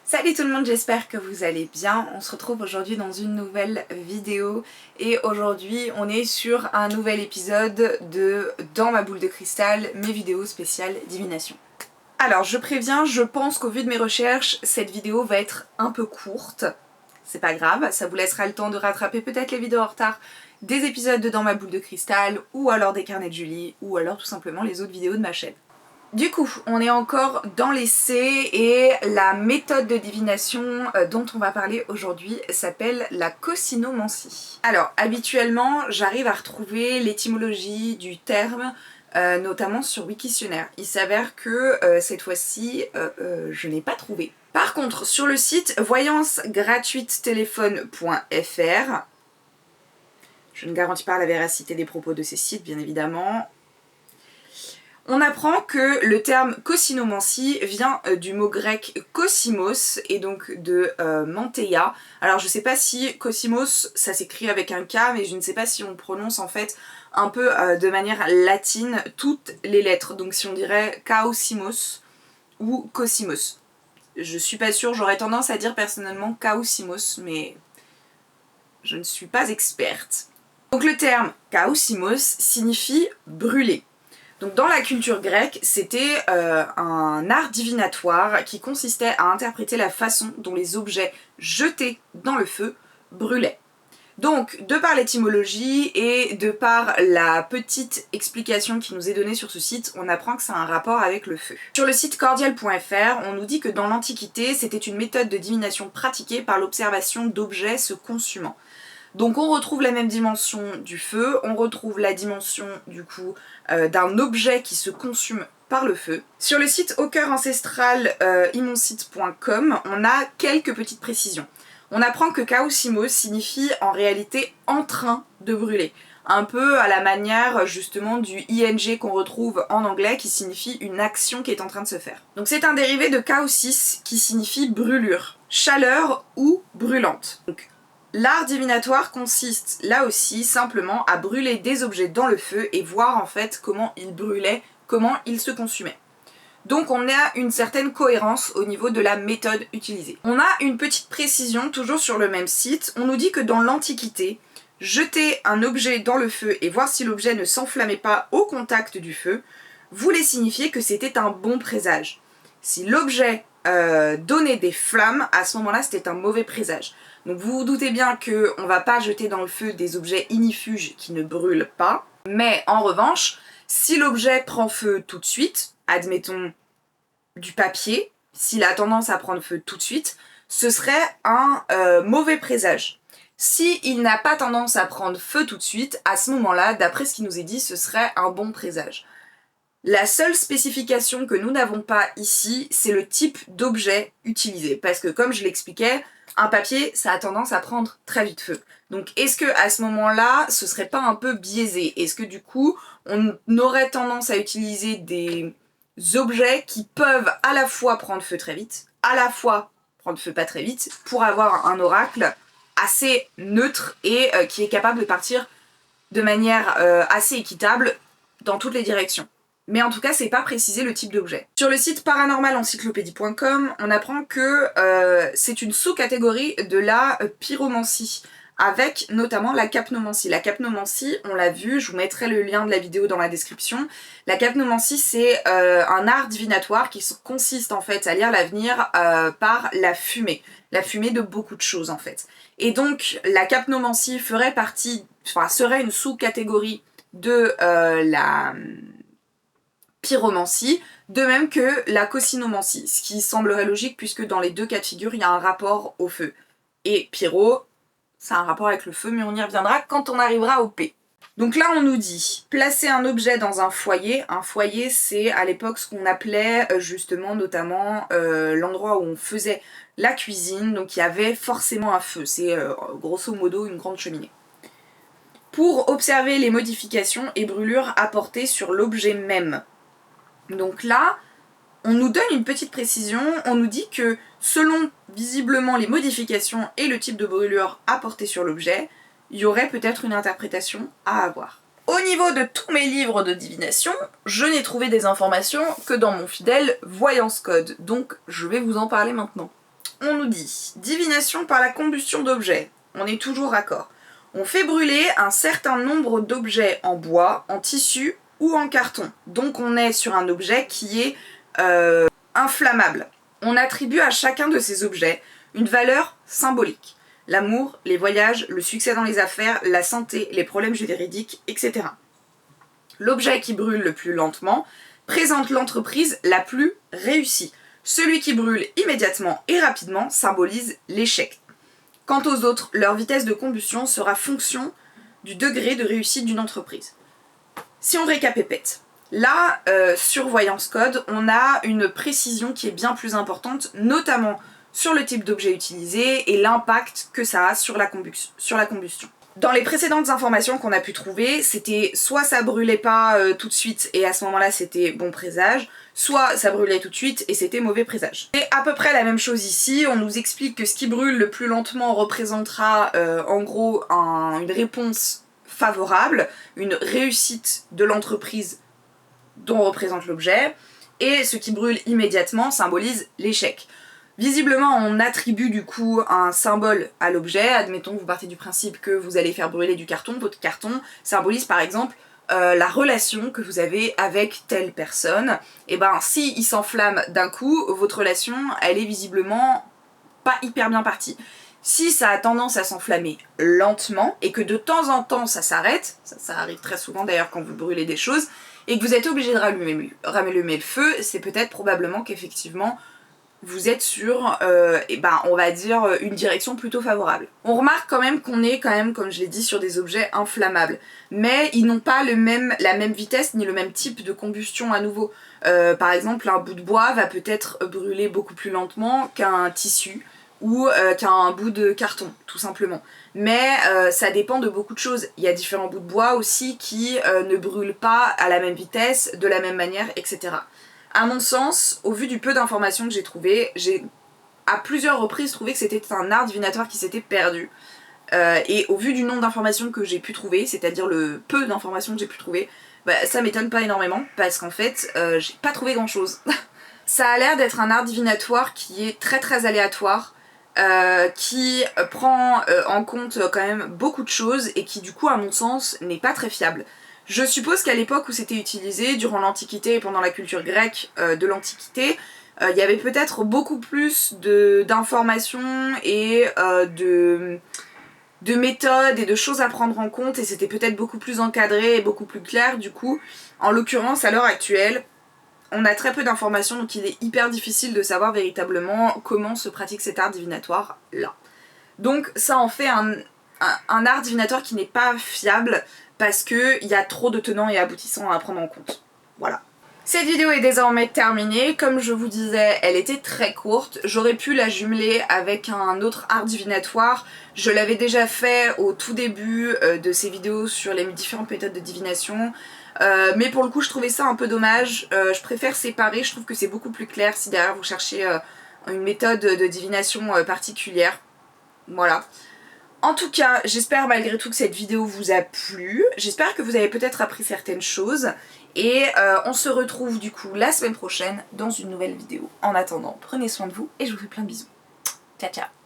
Salut tout le monde, j'espère que vous allez bien. On se retrouve aujourd'hui dans une nouvelle vidéo et aujourd'hui on est sur un nouvel épisode de Dans ma boule de cristal, mes vidéos spéciales divination. Alors je préviens, je pense qu'au vu de mes recherches, cette vidéo va être un peu courte. C'est pas grave, ça vous laissera le temps de rattraper peut-être les vidéos en retard des épisodes de Dans ma boule de cristal ou alors des carnets de Julie ou alors tout simplement les autres vidéos de ma chaîne. Du coup, on est encore dans l'essai et la méthode de divination dont on va parler aujourd'hui s'appelle la cosinomancie. Alors, habituellement, j'arrive à retrouver l'étymologie du terme, notamment sur Wiktionnaire. Il s'avère que cette fois-ci, je n'ai pas trouvé. Par contre, sur le site voyancegratuitetéléphone.fr, je ne garantis pas la véracité des propos de ces sites, bien évidemment, on apprend que le terme cosinomancie vient du mot grec kosimos et donc de manteia. Alors je sais pas si kosimos ça s'écrit avec un K, mais je ne sais pas si on prononce en fait un peu de manière latine toutes les lettres. Donc si on dirait kaosimos ou kosimos. Je suis pas sûre, j'aurais tendance à dire personnellement kaosimos, mais je ne suis pas experte. Donc le terme kaosimos signifie brûler. Donc dans la culture grecque, c'était un art divinatoire qui consistait à interpréter la façon dont les objets jetés dans le feu brûlaient. Donc, de par l'étymologie et de par la petite explication qui nous est donnée sur ce site, on apprend que ça a un rapport avec le feu. Sur le site cordial.fr, on nous dit que dans l'Antiquité, c'était une méthode de divination pratiquée par l'observation d'objets se consumant. Donc on retrouve la même dimension du feu, on retrouve la dimension du coup d'un objet qui se consume par le feu. Sur le site au cœur ancestral imonsite.com, on a quelques petites précisions. On apprend que kaosimos signifie en réalité en train de brûler. Un peu à la manière justement du ing qu'on retrouve en anglais qui signifie une action qui est en train de se faire. Donc c'est un dérivé de kaosis qui signifie brûlure, chaleur ou brûlante. Donc, l'art divinatoire consiste là aussi simplement à brûler des objets dans le feu et voir en fait comment ils brûlaient, comment ils se consumaient. Donc on a une certaine cohérence au niveau de la méthode utilisée. On a une petite précision toujours sur le même site, on nous dit que dans l'Antiquité, jeter un objet dans le feu et voir si l'objet ne s'enflammait pas au contact du feu voulait signifier que c'était un bon présage. Si l'objet donnait des flammes, à ce moment-là c'était un mauvais présage. Donc vous vous doutez bien qu'on ne va pas jeter dans le feu des objets ignifuges qui ne brûlent pas, mais en revanche, si l'objet prend feu tout de suite, admettons du papier, s'il a tendance à prendre feu tout de suite, ce serait un mauvais présage. S'il n'a pas tendance à prendre feu tout de suite, à ce moment-là, d'après ce qui nous est dit, ce serait un bon présage. La seule spécification que nous n'avons pas ici, c'est le type d'objet utilisé. Parce que comme je l'expliquais, un papier, ça a tendance à prendre très vite feu. Donc est-ce que à ce moment-là, ce serait pas un peu biaisé? Est-ce que du coup, on aurait tendance à utiliser des objets qui peuvent à la fois prendre feu très vite, à la fois prendre feu pas très vite, pour avoir un oracle assez neutre et qui est capable de partir de manière assez équitable dans toutes les directions. Mais en tout cas, c'est pas précisé le type d'objet. Sur le site paranormalencyclopédie.com, on apprend que c'est une sous-catégorie de la pyromancie, avec notamment la capnomancie. La capnomancie, on l'a vu, je vous mettrai le lien de la vidéo dans la description. La capnomancie, c'est un art divinatoire qui consiste en fait à lire l'avenir par la fumée de beaucoup de choses en fait. Et donc, la capnomancie serait une sous-catégorie de la pyromancie, de même que la cosinomancie, ce qui semblerait logique puisque dans les deux cas de figure, il y a un rapport au feu. Et pyro, ça a un rapport avec le feu, mais on y reviendra quand on arrivera au P. Donc là, on nous dit placer un objet dans un foyer. Un foyer, c'est à l'époque ce qu'on appelait justement, notamment, l'endroit où on faisait la cuisine. Donc il y avait forcément un feu. C'est grosso modo une grande cheminée. Pour observer les modifications et brûlures apportées sur l'objet même. Donc là, on nous donne une petite précision, on nous dit que selon visiblement les modifications et le type de brûlure apporté sur l'objet, il y aurait peut-être une interprétation à avoir. Au niveau de tous mes livres de divination, je n'ai trouvé des informations que dans mon fidèle Voyance Code, donc je vais vous en parler maintenant. on nous dit divination par la combustion d'objets. On est toujours raccord. On fait brûler un certain nombre d'objets en bois, en tissu ou en carton. Donc on est sur un objet qui est inflammable. On attribue à chacun de ces objets une valeur symbolique. L'amour, les voyages, le succès dans les affaires, la santé, les problèmes juridiques, etc. L'objet qui brûle le plus lentement présente l'entreprise la plus réussie. Celui qui brûle immédiatement et rapidement symbolise l'échec. Quant aux autres, leur vitesse de combustion sera fonction du degré de réussite d'une entreprise. Si on récapépète, là, sur Voyance Code, on a une précision qui est bien plus importante, notamment sur le type d'objet utilisé et l'impact que ça a sur la combustion. Dans les précédentes informations qu'on a pu trouver, c'était soit ça brûlait pas tout de suite et à ce moment-là c'était bon présage, soit ça brûlait tout de suite et c'était mauvais présage. C'est à peu près la même chose ici, on nous explique que ce qui brûle le plus lentement représentera en gros une réponse favorable, une réussite de l'entreprise dont représente l'objet, et ce qui brûle immédiatement symbolise l'échec. Visiblement, on attribue du coup un symbole à l'objet. Admettons que vous partez du principe que vous allez faire brûler du carton. Votre carton symbolise par exemple la relation que vous avez avec telle personne. Et ben, si il s'enflamme d'un coup, votre relation, elle est visiblement pas hyper bien partie. Si ça a tendance à s'enflammer lentement et que de temps en temps ça s'arrête, ça arrive très souvent d'ailleurs quand vous brûlez des choses, et que vous êtes obligé de rallumer le feu, c'est peut-être probablement qu'effectivement vous êtes sur, on va dire, une direction plutôt favorable. On remarque quand même qu'on est comme je l'ai dit, sur des objets inflammables. Mais ils n'ont pas la même vitesse ni le même type de combustion à nouveau. Par exemple, un bout de bois va peut-être brûler beaucoup plus lentement qu'un tissu ou qu'un bout de carton, tout simplement. Mais ça dépend de beaucoup de choses. Il y a différents bouts de bois aussi qui ne brûlent pas à la même vitesse, de la même manière, etc. À mon sens, au vu du peu d'informations que j'ai trouvées, j'ai à plusieurs reprises trouvé que c'était un art divinatoire qui s'était perdu. Et au vu du nombre d'informations que j'ai pu trouver, c'est-à-dire le peu d'informations que j'ai pu trouver, ça m'étonne pas énormément parce qu'en fait, j'ai pas trouvé grand-chose. Ça a l'air d'être un art divinatoire qui est très très aléatoire, qui prend en compte quand même beaucoup de choses et qui du coup, à mon sens, n'est pas très fiable. Je suppose qu'à l'époque où c'était utilisé, durant l'Antiquité et pendant la culture grecque de l'Antiquité, il y avait peut-être beaucoup plus d'informations et de méthodes et de choses à prendre en compte, et c'était peut-être beaucoup plus encadré et beaucoup plus clair du coup. En l'occurrence, à l'heure actuelle, on a très peu d'informations, donc il est hyper difficile de savoir véritablement comment se pratique cet art divinatoire là. Donc ça en fait un art divinatoire qui n'est pas fiable, parce qu'il y a trop de tenants et aboutissants à prendre en compte. Voilà. Cette vidéo est désormais terminée. Comme je vous disais, elle était très courte. J'aurais pu la jumeler avec un autre art divinatoire. Je l'avais déjà fait au tout début de ces vidéos sur les différentes méthodes de divination. Mais pour le coup, je trouvais ça un peu dommage. Je préfère séparer, je trouve que c'est beaucoup plus clair si derrière vous cherchez une méthode de divination particulière. Voilà. En tout cas, j'espère malgré tout que cette vidéo vous a plu. J'espère que vous avez peut-être appris certaines choses. Et on se retrouve du coup la semaine prochaine dans une nouvelle vidéo. En attendant, prenez soin de vous et je vous fais plein de bisous. Ciao ciao.